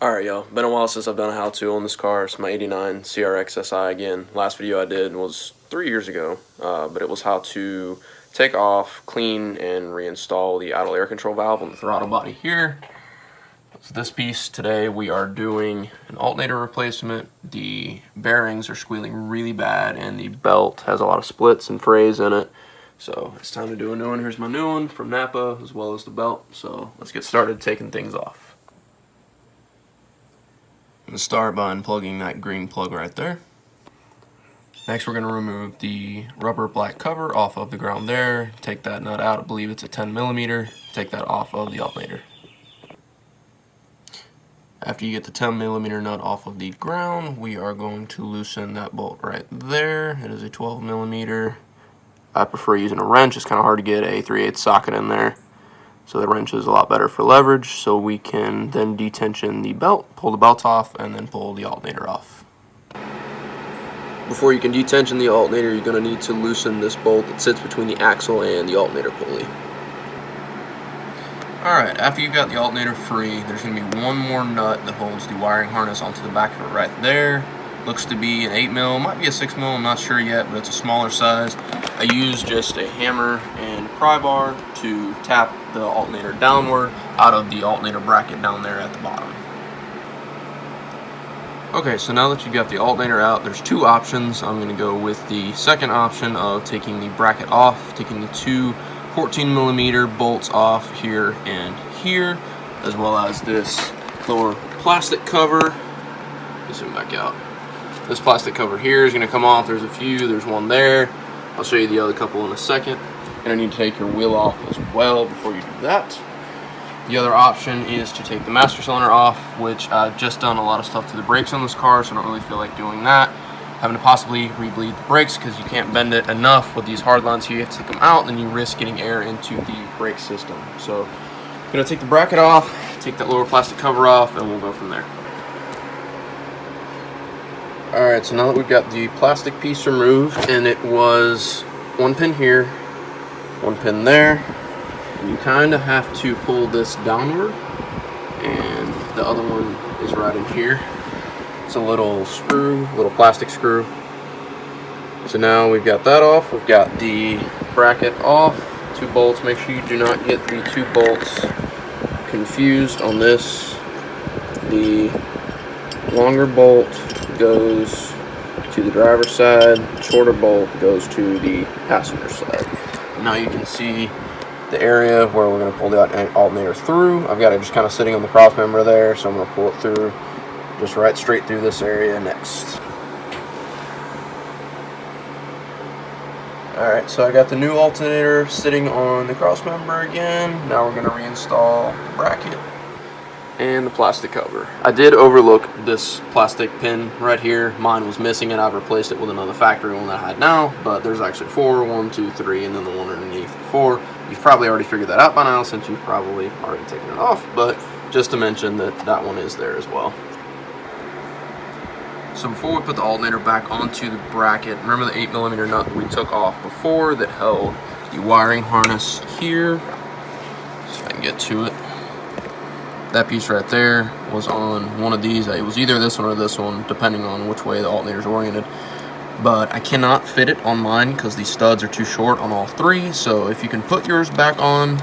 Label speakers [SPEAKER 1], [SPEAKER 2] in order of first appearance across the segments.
[SPEAKER 1] Alright y'all, been a while since I've done a how-to on this car. It's my 89 CRX SI again. Last video I did was 3 years ago, but it was how to take off, clean, and reinstall the idle air control valve on the throttle body here. So this piece today we are doing an alternator replacement. The bearings are squealing really bad and the belt has a lot of splits and frays in it. So it's time to do a new one. Here's my new one from Napa as well as the belt. So let's get started taking things off. I'm going to start by unplugging that green plug right there. Next we're going to remove the rubber black cover off of the ground there. Take that nut out, I believe it's a 10mm. Take that off of the alternator. After you get the 10mm nut off of the ground, we are going to loosen that bolt right there. It is a 12mm. I prefer using a wrench. It's kind of hard to get a 3/8 socket in there. So the wrench is a lot better for leverage, so we can then detension the belt, pull the belt off, and then pull the alternator off. Before you can detension the alternator, you're going to need to loosen this bolt that sits between the axle and the alternator pulley. Alright, after you've got the alternator free, there's going to be one more nut that holds the wiring harness onto the back of it right there. Looks to be an 8mm, might be a 6mm, I'm not sure yet, but it's a smaller size. I use just a hammer and pry bar to tap the alternator downward out of the alternator bracket down there at the bottom. Okay, so now that you've got the alternator out, there's two options. I'm going to go with the second option of taking the bracket off, taking the two 14mm bolts off here and here, as well as this lower plastic cover. Zoom back out. This plastic cover here is going to come off. There's a few, there's one there. I'll show you the other couple in a second. You're going to need to take your wheel off as well before you do that. The other option is to take the master cylinder off, which I've just done a lot of stuff to the brakes on this car, so I don't really feel like doing that. Having to possibly re-bleed the brakes because you can't bend it enough with these hard lines here. You have to take them out, and you risk getting air into the brake system. So I'm going to take the bracket off, take that lower plastic cover off, and we'll go from there. Alright, so now that we've got the plastic piece removed, and it was one pin here, one pin there, and you kind of have to pull this downward, and the other one is right in here. It's a little screw, little plastic screw. So now we've got that off, we've got the bracket off, two bolts. Make sure you do not get the two bolts confused on this. The longer bolt goes to the driver's side, shorter bolt goes to the passenger side. Now you can see the area where we're going to pull the alternator through. I've got it just kind of sitting on the cross member there, so I'm going to pull it through, just right straight through this area next. Alright, so I got the new alternator sitting on the cross member again. Now we're going to reinstall the bracket and the plastic cover. I did overlook this plastic pin right here. Mine was missing and I've replaced it with another factory one that I had now, but there's actually four, 1, 2, 3, and then the one underneath 4. You've probably already figured that out by now since you've probably already taken it off, but just to mention that that one is there as well. So before we put the alternator back onto the bracket, remember the 8mm nut that we took off before that held the wiring harness here. So I can get to it. That piece right there was on one of these. It was either this one or this one, depending on which way the alternator is oriented. But I cannot fit it on mine because the studs are too short on all three. So if you can put yours back on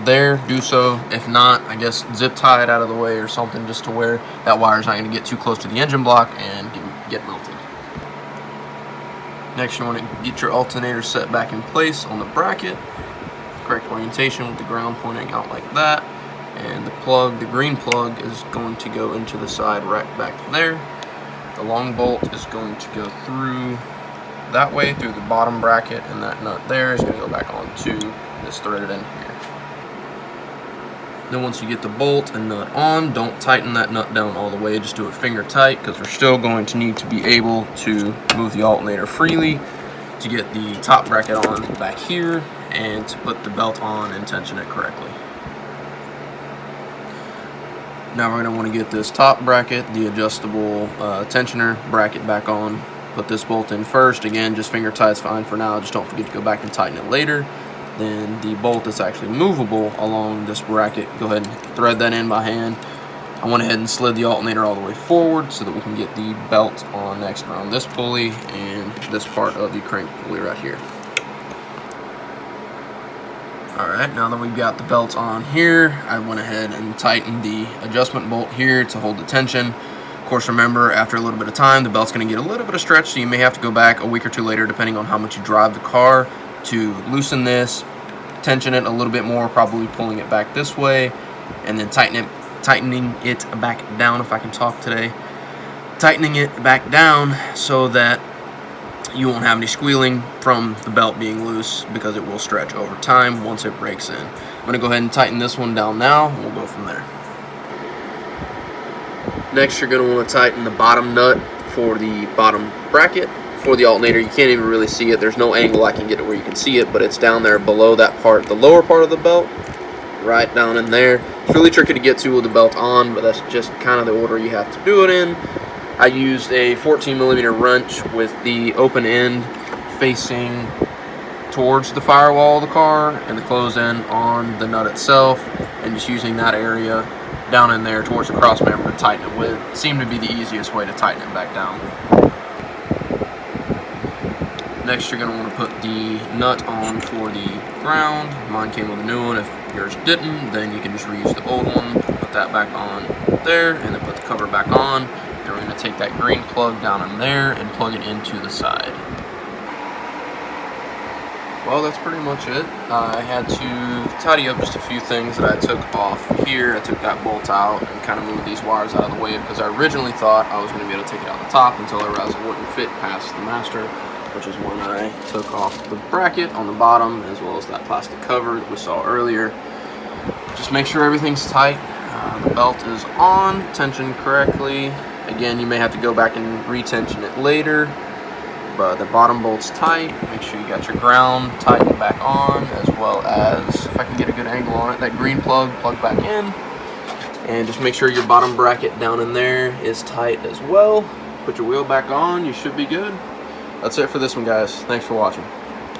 [SPEAKER 1] there, do so. If not, I guess zip tie it out of the way or something, just to where that wire's not going to get too close to the engine block and get melted. Next, you want to get your alternator set back in place on the bracket. Correct orientation with the ground pointing out like that. And the plug, the green plug, is going to go into the side right back there. The long bolt is going to go through that way, through the bottom bracket, and that nut there is going to go back onto this threaded end here. Then once you get the bolt and nut on, don't tighten that nut down all the way, just do it finger tight, because we're still going to need to be able to move the alternator freely to get the top bracket on back here and to put the belt on and tension it correctly. Now we're going to want to get this top bracket, the adjustable tensioner bracket, back on. Put this bolt in first. Again, just finger tight's fine for now. Just don't forget to go back and tighten it later. Then the bolt that's actually movable along this bracket, go ahead and thread that in by hand. I went ahead and slid the alternator all the way forward so that we can get the belt on next around this pulley and this part of the crank pulley right here. Alright, now that we've got the belt on here, I went ahead and tightened the adjustment bolt here to hold the tension. Of course, remember, after a little bit of time, the belt's going to get a little bit of stretch, so you may have to go back a week or two later, depending on how much you drive the car, to loosen this, tension it a little bit more, probably pulling it back this way, and then tightening it back down, if I can talk today. Tightening it back down so that you won't have any squealing from the belt being loose, because it will stretch over time once it breaks in. I'm going to go ahead and tighten this one down now, and we'll go from there. Next, you're going to want to tighten the bottom nut for the bottom bracket for the alternator. You can't even really see it. There's no angle I can get it where you can see it, but it's down there below that part, the lower part of the belt, right down in there. It's really tricky to get to with the belt on, but that's just kind of the order you have to do it in. I used a 14mm wrench with the open end facing towards the firewall of the car and the closed end on the nut itself, and just using that area down in there towards the cross member to tighten it with. It seemed to be the easiest way to tighten it back down. Next, you're going to want to put the nut on for the ground. Mine came with a new one. If yours didn't, then you can just reuse the old one. Put that back on there, and then put the cover back on. Then we're going to take that green plug down in there and plug it into the side. Well, that's pretty much it. I had to tidy up just a few things that I took off here. I took that bolt out and kind of moved these wires out of the way, because I originally thought I was going to be able to take it out the top until I realized it wouldn't fit past the master, which is when I took off the bracket on the bottom, as well as that plastic cover that we saw earlier. Just make sure everything's tight. The belt is on, tensioned correctly. Again, you may have to go back and retension it later, but the bottom bolt's tight. Make sure you got your ground tightened back on, as well as, if I can get a good angle on it, that green plug back in. And just make sure your bottom bracket down in there is tight as well. Put your wheel back on, you should be good. That's it for this one, guys. Thanks for watching.